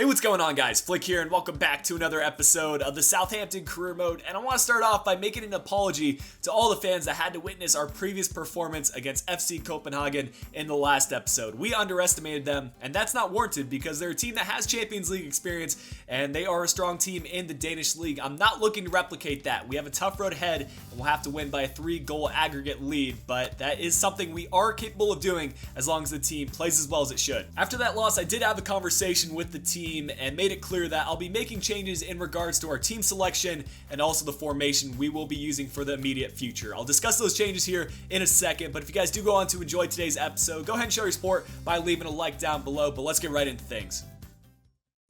Hey, what's going on, guys? Flick here, and welcome back to another episode of the Southampton Career Mode. And I want to start off by making an apology to all the fans that had to witness our previous performance against FC Copenhagen in the last episode. We underestimated them, and that's not warranted because they're a team that has Champions League experience, and they are a strong team in the Danish league. I'm not looking to replicate that. We have a tough road ahead, and we'll have to win by a 3-goal aggregate lead, but that is something we are capable of doing as long as the team plays as well as it should. After that loss, I did have a conversation with the team and made it clear that I'll be making changes in regards to our team selection and also the formation we will be using for the immediate future. I'll discuss those changes here in a second, but if you guys do go on to enjoy today's episode, go ahead and show your support by leaving a like down below, but let's get right into things.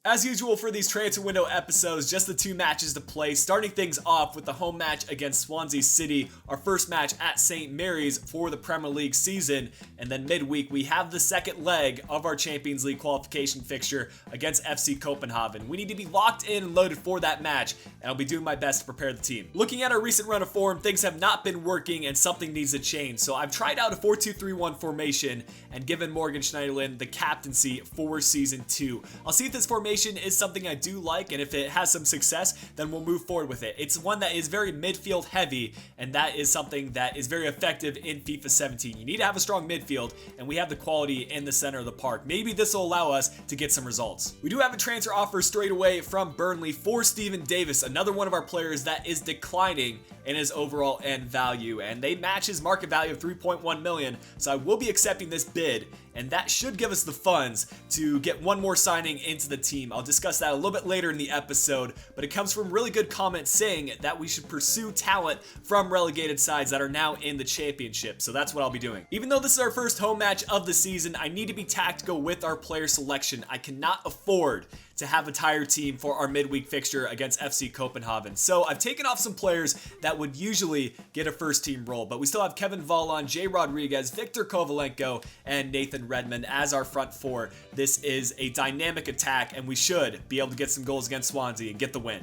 As usual for these transfer window episodes, just the two matches to play, starting things off with the home match against Swansea City, our first match at St. Mary's for the Premier League season, and then midweek we have the second leg of our Champions League qualification fixture against FC Copenhagen. We need to be locked in and loaded for that match, and I'll be doing my best to prepare the team. Looking at our recent run of form, things have not been working and something needs to change, so I've tried out a 4-2-3-1 formation and given Morgan Schneiderlin the captaincy for Season 2. I'll see if this formation is something I do like, and if it has some success, then we'll move forward with it. It's one that is very midfield heavy, and that is something that is very effective in FIFA 17. You need to have a strong midfield, and we have the quality in the center of the park. Maybe this will allow us to get some results. We do have a transfer offer straight away from Burnley for Steven Davis, another one of our players that is declining in his overall end value, and they match his market value of 3.1 million, so I will be accepting this bid, and that should give us the funds to get one more signing into the team. I'll discuss that a little bit later in the episode, but it comes from really good comments saying that we should pursue talent from relegated sides that are now in the championship, so that's what I'll be doing. Even though this is our first home match of the season, I need to be tactical with our player selection. I cannot afford to have a tired team for our midweek fixture against FC Copenhagen. So I've taken off some players that would usually get a first team role, but we still have Kevin Volland, Jay Rodriguez, Victor Kovalenko, and Nathan Redmond as our front four. This is a dynamic attack, and we should be able to get some goals against Swansea and get the win.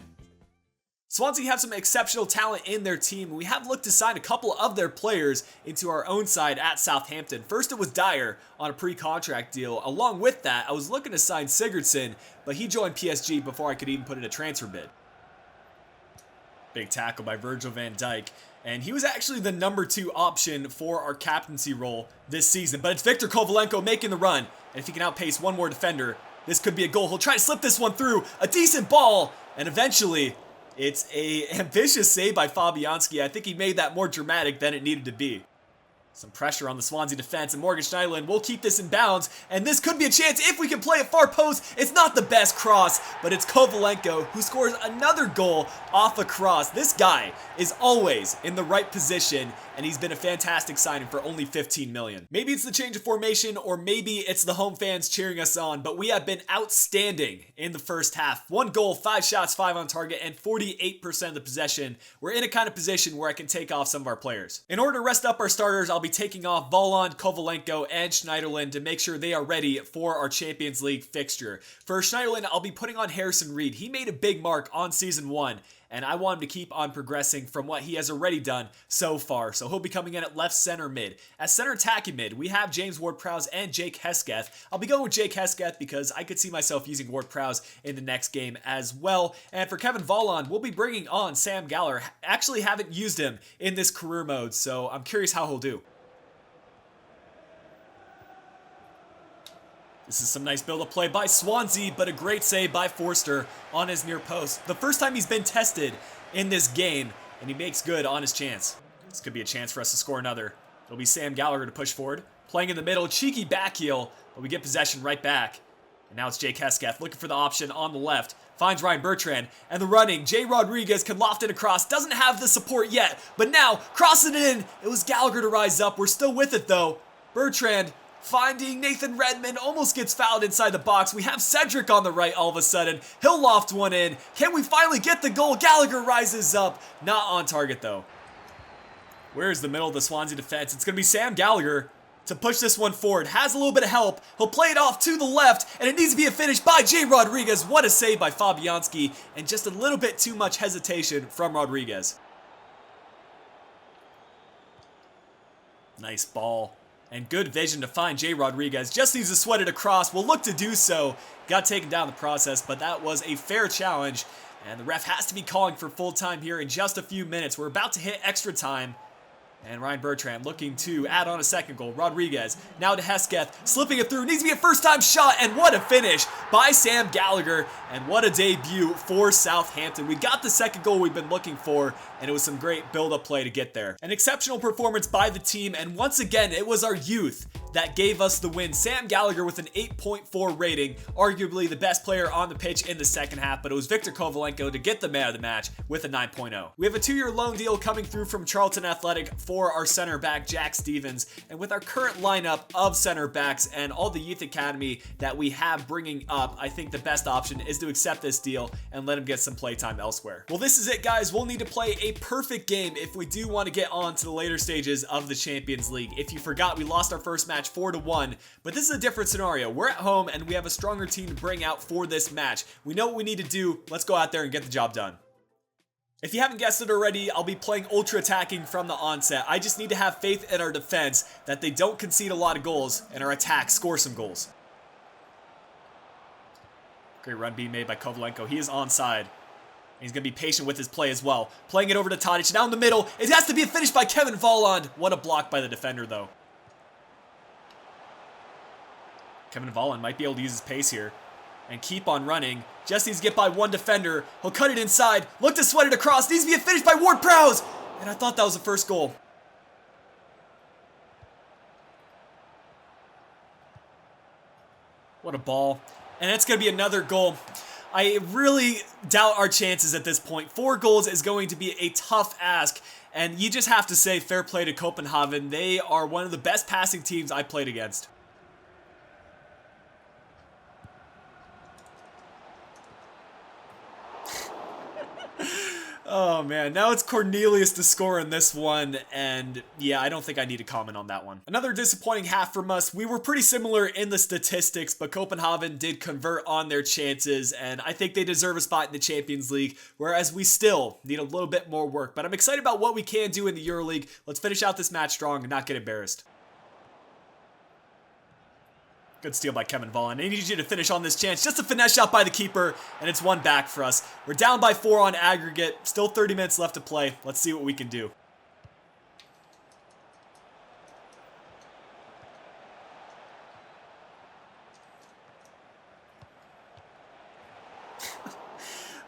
Swansea have some exceptional talent in their team. We have looked to sign a couple of their players into our own side at Southampton. First it was Dyer on a pre-contract deal. Along with that, I was looking to sign Sigurdsson, but he joined PSG before I could even put in a transfer bid. Big tackle by Virgil van Dijk. And he was actually the number 2 option for our captaincy role this season. But it's Victor Kovalenko making the run. And if he can outpace one more defender, this could be a goal. He'll try to slip this one through. A decent ball. And eventually, it's an ambitious save by Fabianski. I think he made that more dramatic than it needed to be. Some pressure on the Swansea defense, and Morgan Schneiderlin will keep this in bounds, and this could be a chance if we can play it far post. It's not the best cross, but it's Kovalenko who scores another goal off a cross. This guy is always in the right position, and he's been a fantastic signing for only 15 million. Maybe it's the change of formation, or maybe it's the home fans cheering us on, but we have been outstanding in the first half. 1 goal, 5 shots, 5 on target, and 48% of the possession. We're in a kind of position where I can take off some of our players. In order to rest up our starters, I'll be taking off Volland, Kovalenko, and Schneiderlin to make sure they are ready for our Champions League fixture. For Schneiderlin, I'll be putting on Harrison Reed. He made a big mark on Season 1, and I want him to keep on progressing from what he has already done so far. So he'll be coming in at left center mid. At center attacking mid, we have James Ward-Prowse and Jake Hesketh. I'll be going with Jake Hesketh because I could see myself using Ward-Prowse in the next game as well. And for Kevin Volland, we'll be bringing on Sam Gallagher. Actually haven't used him in this career mode, so I'm curious how he'll do. This is some nice build-up play by Swansea, but a great save by Forster on his near post. The first time he's been tested in this game, and he makes good on his chance. This could be a chance for us to score another. It'll be Sam Gallagher to push forward. Playing in the middle, cheeky back heel, but we get possession right back. And now it's Jake Hesketh looking for the option on the left. Finds Ryan Bertrand, and the running. Jay Rodriguez can loft it across. Doesn't have the support yet, but now crossing it in. It was Gallagher to rise up. We're still with it though. Bertrand finding Nathan Redmond, almost gets fouled inside the box. We have Cedric on the right all of a sudden. He'll loft one in. Can we finally get the goal? Gallagher rises up. Not on target though. Where's the middle of the Swansea defense? It's going to be Sam Gallagher to push this one forward. Has a little bit of help. He'll play it off to the left, and it needs to be a finish by Jay Rodriguez. What a save by Fabianski, and just a little bit too much hesitation from Rodriguez. Nice ball. And good vision to find Jay Rodriguez. Just needs to sweat it across. Will look to do so. Got taken down in the process, but that was a fair challenge. And the ref has to be calling for full time here in just a few minutes. We're about to hit extra time. And Ryan Bertrand looking to add on a second goal. Rodriguez now to Hesketh, slipping it through. Needs to be a first-time shot, and what a finish by Sam Gallagher. And what a debut for Southampton. We got the second goal we've been looking for, and it was some great build-up play to get there. An exceptional performance by the team, and once again, it was our youth that gave us the win. Sam Gallagher with an 8.4 rating, arguably the best player on the pitch in the second half, but it was Victor Kovalenko to get the man of the match with a 9.0. We have a 2-year loan deal coming through from Charlton Athletic for our center back, Jack Stevens, and with our current lineup of center backs and all the youth academy that we have bringing up, I think the best option is to accept this deal and let him get some playtime elsewhere. Well, this is it, guys. We'll need to play a perfect game if we do want to get on to the later stages of the Champions League. If you forgot, we lost our first match 4-1, but this is a different scenario. We're at home and we have a stronger team to bring out for this match. We know what we need to do. Let's go out there and get the job done. If you haven't guessed it already, I'll be playing ultra attacking from the onset. I just need to have faith in our defense that they don't concede a lot of goals and our attack score some goals. Great run being made by Kovalenko. He is onside. He's going to be patient with his play as well. Playing it over to Tadic. Down the middle. It has to be a finish by Kevin Volland. What a block by the defender, though. Kevin Volland might be able to use his pace here and keep on running. Just needs to get by one defender. He'll cut it inside. Look to sweat it across. Needs to be a finish by Ward-Prowse. And I thought that was the first goal. What a ball. And it's going to be another goal. I really doubt our chances at this point. 4 goals is going to be a tough ask. And you just have to say fair play to Copenhagen. They are one of the best passing teams I played against. Oh man, now it's Cornelius to score in this one, and yeah, I don't think I need to comment on that one. Another disappointing half from us. We were pretty similar in the statistics, but Copenhagen did convert on their chances, and I think they deserve a spot in the Champions League, whereas we still need a little bit more work. But I'm excited about what we can do in the EuroLeague. Let's finish out this match strong and not get embarrassed. Good steal by Kevin Volland. I need you to finish on this chance. Just a finesse shot by the keeper, and it's 1 back for us. We're down by 4 on aggregate. Still 30 minutes left to play. Let's see what we can do.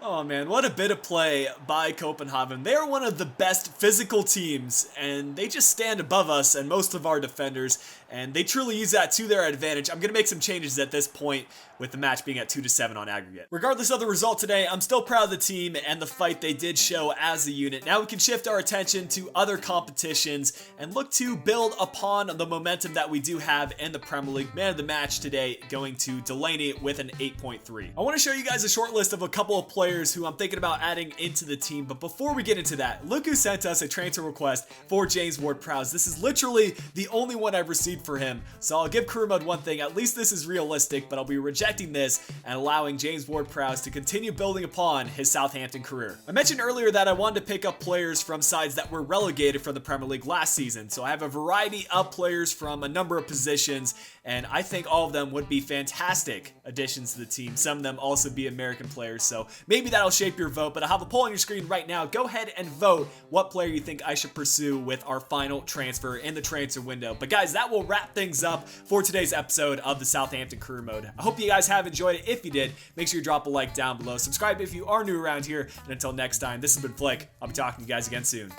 Oh man, what a bit of play by Copenhagen. They are one of the best physical teams, and they just stand above us and most of our defenders, and they truly use that to their advantage. I'm going to make some changes at this point with the match being at 2-7 on aggregate. Regardless of the result today, I'm still proud of the team and the fight they did show as a unit. Now we can shift our attention to other competitions and look to build upon the momentum that we do have in the Premier League. Man of the match today going to Delaney with an 8.3. I want to show you guys a short list of a couple of players who I'm thinking about adding into the team, but before we get into that, look who sent us a transfer request for James Ward-Prowse. This is literally the only one I've received for him, so I'll give Career Mode one thing. At least this is realistic, but I'll be rejecting this and allowing James Ward-Prowse to continue building upon his Southampton career. I mentioned earlier that I wanted to pick up players from sides that were relegated from the Premier League last season, so I have a variety of players from a number of positions, and I think all of them would be fantastic additions to the team. Some of them also be American players, so maybe that'll shape your vote, but I'll have a poll on your screen right now. Go ahead and vote what player you think I should pursue with our final transfer in the transfer window. But guys, that will wrap things up for today's episode of the Southampton Career Mode. I hope you guys have enjoyed it. If you did, make sure you drop a like down below. Subscribe if you are new around here, and until next time, this has been Flick. I'll be talking to you guys again soon.